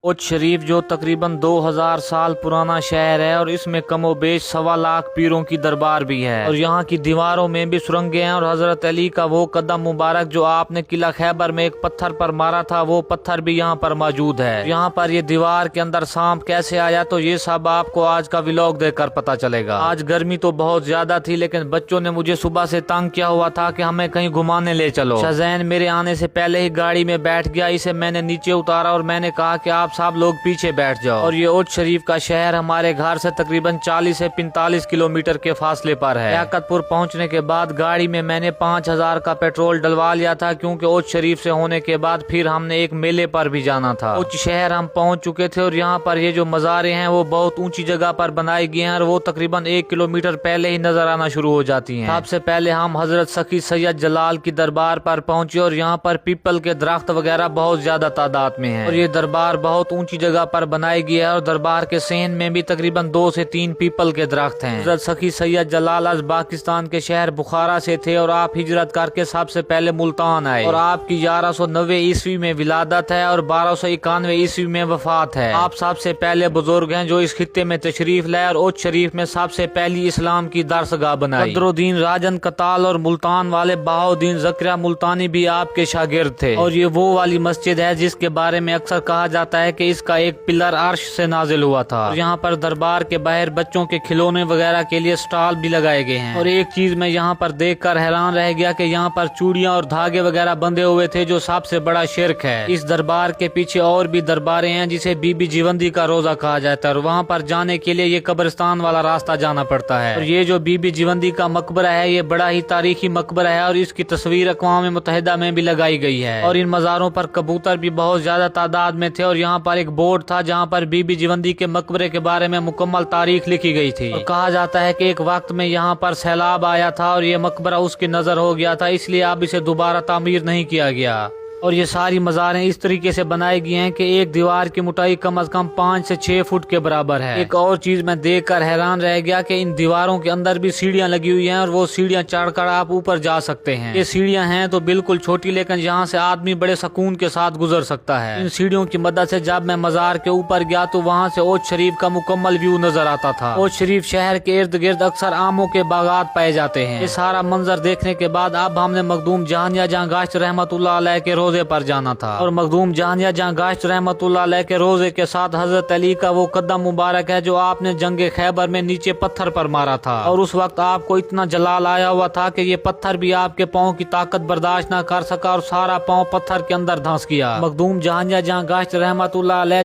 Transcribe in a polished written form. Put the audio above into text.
उच शरीफ जो तकरीबन 2000 साल पुराना शहर है और इसमें कमो बेश 1.25 पीरों की दरबार भी है और यहाँ की दीवारों में भी सुरंगें हैं और हजरत अली का वो कदम मुबारक जो आपने किला खैबर में एक पत्थर पर मारा था वो पत्थर भी यहाँ पर मौजूद है। यहाँ पर ये दीवार के अंदर सांप कैसे आया तो ये सब आपको आज का व्लॉग देखकर पता चलेगा। आज गर्मी तो बहुत ज्यादा थी लेकिन बच्चों ने मुझे सुबह से तंग किया हुआ था कि हमें कहीं घुमाने ले चलो। शज़ैन मेरे आने से पहले ही गाड़ी में बैठ गया, इसे मैंने नीचे उतारा और मैंने कहा कि आप सब लोग पीछे बैठ जाओ। और ये उच शरीफ का शहर हमारे घर से तकरीबन 40 से 45 किलोमीटर के फासले पर है। याकतपुर पहुंचने के बाद गाड़ी में मैंने 5000 का पेट्रोल डलवा लिया था क्योंकि उच शरीफ से होने के बाद फिर हमने एक मेले पर भी जाना था। उच शहर हम पहुंच चुके थे और यहाँ पर ये जो मज़ारें हैं वो बहुत ऊंची जगह पर बनाई गई हैं और वो तकरीबन 1 किलोमीटर पहले ही नजर आना शुरू हो जाती हैं। सबसे पहले हम हजरत सखी सैयद जलाल की दरबार पर पहुंचे और यहाँ पर पीपल के दरख्त वगैरह बहुत ज्यादा तादाद में है और ये दरबार बहुत ऊंची जगह पर बनाई गई है और दरबार के सेन में भी तकरीबन 2 से 3 पीपल के दरख्त हैं। हजरत सखी सैयद जलाल आज पाकिस्तान के शहर बुखारा से थे और आप हिजरत करके सबसे पहले मुल्तान आए और आपकी 1190 ईस्वी में विलादत है और 1291 ईस्वी में वफात है। आप सबसे पहले बुजुर्ग हैं जो इस खित्ते में तशरीफ लाए और उच शरीफ में सबसे पहली इस्लाम की दरसगाह बनाई। बदरुद्दीन राजन कताल और मुल्तान वाले बहाउद्दीन ज़करिया मुल्तानी भी आपके शागिर्द थे और ये वो वाली मस्जिद है जिसके बारे में अक्सर कहा जाता है कि इसका एक पिलर अर्श से नाजिल हुआ था। और यहाँ पर दरबार के बाहर बच्चों के खिलौने वगैरह के लिए स्टॉल भी लगाए गए हैं और एक चीज मैं यहाँ पर देखकर हैरान रह गया कि यहाँ पर चूड़ियाँ और धागे वगैरह बंधे हुए थे जो सबसे बड़ा शिर्क है। इस दरबार के पीछे और भी दरबारें हैं जिसे बीबी जीवंदी का रोजा कहा जाता है और वहाँ पर जाने के लिए ये कब्रिस्तान वाला रास्ता जाना पड़ता है। और ये जो बीबी जीवंदी का मकबरा है ये बड़ा ही तारीखी मकबरा है और इसकी तस्वीर अक़वाम मुत्तहिदा में भी लगाई गई है और इन मज़ारों पर कबूतर भी बहुत ज्यादा तादाद में थे और यहाँ पर एक बोर्ड था जहाँ पर बीबी जीवंदी के मकबरे के बारे में मुकम्मल तारीख लिखी गई थी और कहा जाता है कि एक वक्त में यहाँ पर सैलाब आया था और ये मकबरा उसकी नजर हो गया था, इसलिए अब इसे दोबारा तामीर नहीं किया गया। और ये सारी मज़ारें इस तरीके से बनाई गई हैं कि एक दीवार की मोटाई कम से कम 5 से 6 फुट के बराबर है। एक और चीज मैं देखकर हैरान रह गया कि इन दीवारों के अंदर भी सीढ़ियां लगी हुई हैं और वो सीढ़ियां चढ़कर आप ऊपर जा सकते हैं। ये सीढ़ियां हैं तो बिल्कुल छोटी लेकिन यहाँ से आदमी बड़े सुकून के साथ गुजर सकता है। इन सीढ़ियों की मदद से जब मैं मज़ार के ऊपर गया तो वहाँ से उच शरीफ का मुकम्मल व्यू नजर आता था। उच शरीफ शहर के इर्द गिर्द अक्सर आमों के बागात पाए जाते हैं। ये सारा मंजर देखने के बाद अब हमने मखदूम जहानिया जहाँ गाश्त रहमतुल्लाह अलैह के रोजे पर जाना था और मखदूम जहानिया जहाँ गाश्त रहमतुल्लाह अलैह के रोजे के साथ हजरत अली का वो कदम मुबारक है जो आपने जंगे खैबर में नीचे पत्थर पर मारा था और उस वक्त आपको इतना जलाल आया हुआ था कि ये पत्थर भी आपके पाँव की ताकत बर्दाश्त न कर सका और सारा पाँव पत्थर के अंदर धंस गया। मखदूम जहानिया जहाँ गाश्त रहमतुल्लाह अलैह